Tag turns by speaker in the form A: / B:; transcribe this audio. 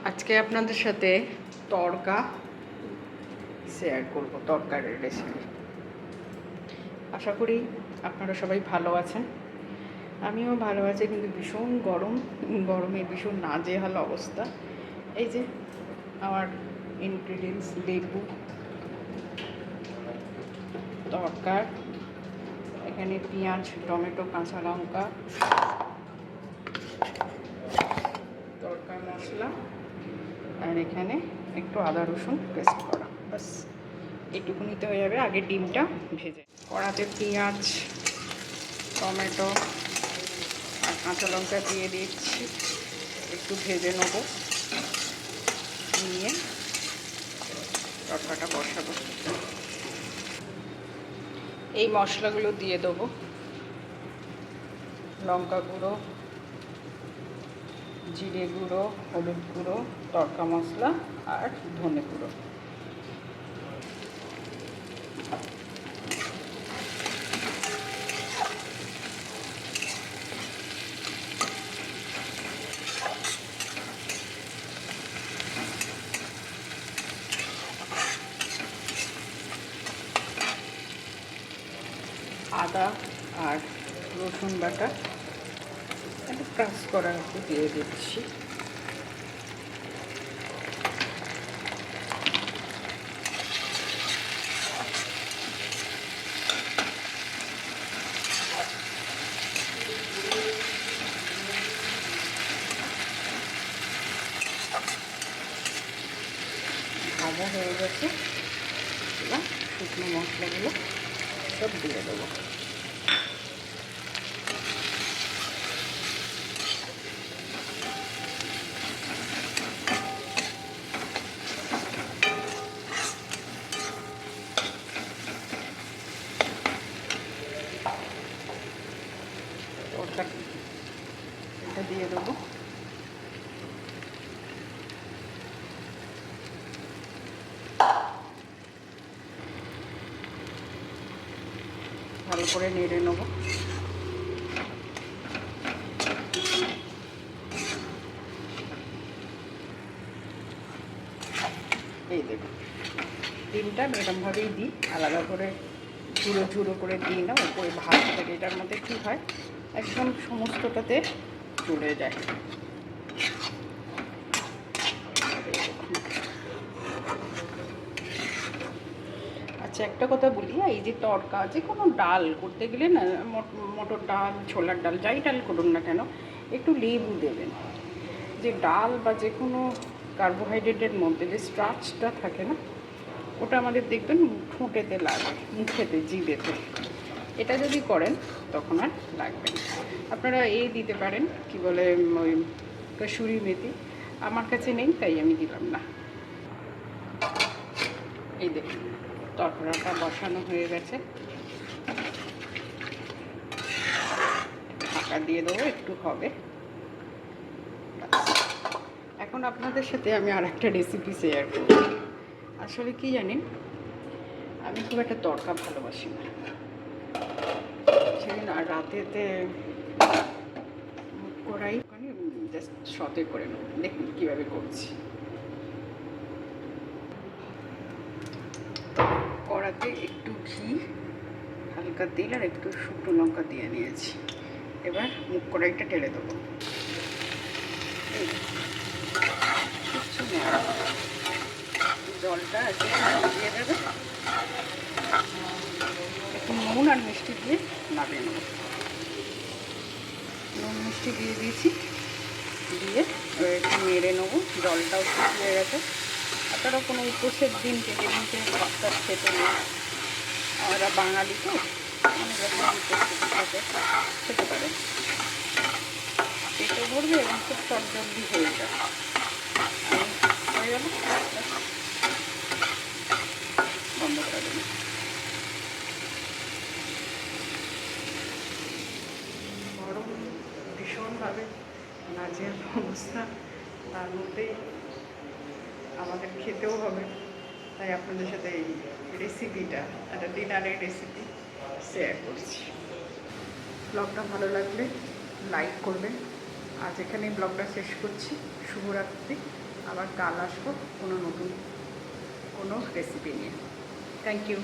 A: আজকে আপনাদের সাথে তড়কা শেয়ার করব, তরকারির রেসিপি। আশা করি আপনারা সবাই ভালো আছেন, আমিও ভালো আছি। কিন্তু ভীষণ গরমে ভীষণ নাজেহাল অবস্থা। এই যে আমার ইনগ্রিডিয়েন্টস: লেবু, তড়কা, এখানে পেঁয়াজ, টমেটো, কাঁচা লঙ্কা, তড়কা মশলা, আর এখানে একটু আদা রসুন পেস্ট করা। বাস এইটুকু নিতে হয়ে যাবে। আগে ডিমটা ভেজে কড়াতে পেঁয়াজ, টমেটো আর কাঁচা লঙ্কা দিয়ে দিচ্ছি, একটু ভেজে নেব। নিয়ে তড়কাটা বসাবো। এই মশলাগুলো দিয়ে দেবো: লঙ্কা গুঁড়ো, জিরে গুঁড়ো, হলুদ গুঁড়ো, তড়কা মশলা আর ধনে গুঁড়ো। আদা আর রসুন বাটা একটু ক্রাশ করা একটু দিয়ে দিচ্ছি। ভাজা হয়ে গেছে, এবার শুকনো মশলাগুলো সব দিয়ে দেবো। এটা দিয়ে দেবো। ভালো করে নেড়ে নেবো। এই দেখুন, ডিমটা এরকমভাবেই দিই, আলাদা করে ঝুড়ো ঝুড়ো করে দিই না, উপরে ভাত থাকে। এটার মধ্যে কী হয়, একদম সমস্তটাতে চলে যায়। আচ্ছা, একটা কথা বলি, এই যে তড়কা, যে কোনো ডাল করতে গেলে না, মটর ডাল, ছোলার ডাল, যাই ডাল করুন না কেন, একটু লেবু দেবেন। যে ডাল বা যে কোনো কার্বোহাইড্রেটের মধ্যে যে স্টার্চটা থাকে না, ওটা আমাদের দেখবেন ঠোঁটেতে লাগে, মুখেতে, জিভেতে। এটা যদি করেন তখন আর লাগবে না। আপনারা এই দিতে পারেন, কি বলে, ওই কসুরি মেথি। আমার কাছে নেই, তাই আমি দিলাম না। এই দেখুন, তরকারিটা বসানো হয়ে গেছে। ঢাকা দিয়ে দেবো, একটু হবে। এখন আপনাদের সাথে আমি আর একটা রেসিপি শেয়ার করব। আসলে কি জানেন, আমি খুব একটা তড়কা ভালোবাসি না। সেদিন আর রাতেতে কড়াই জাস্ট সতে করে নেব। দেখুন কীভাবে করছি। কড়াতে একটু ঘি, হালকা তেল আর একটু শুকনো লঙ্কা দিয়ে নিয়েছি। এবার মুখ কড়াইটা ঢেলে দেবো। কিচ্ছু নেই, জলটা আছে দিয়ে দেবে। একটু নুন আর মিষ্টি দিয়ে নামিয়ে নেব। নুন মিষ্টি দিয়ে দিয়েছি, দিয়ে একটু নেড়ে নেবো। জলটাও ঠিক হয়ে গেছে। আপনারা কোনো উপোসের দিন কেটে নিতে ভাতটা খেতে নেই, আমরা বাঙালি তো অনেক রকম খেতে পারেন। পেটে ভরবে এবং খুব চটজলদি হয়ে যাবে। হয়ে গেল, বন্ধ করে দেবেন। গরম ভীষণভাবে নাজেহাল অবস্থা, তার মধ্যেই আমাদের খেতেও হবে। তাই আপনাদের সাথে এই রেসিপিটা, একটা ডিনারের রেসিপি শেয়ার করছি। ব্লগটা ভালো লাগলে লাইক করবেন। আজ এখানেই ব্লগটা শেষ করছি। শুভরাত্রি। আবার কাল আসবো কোনো নতুন কোনো রেসিপি নিয়ে। Thank you.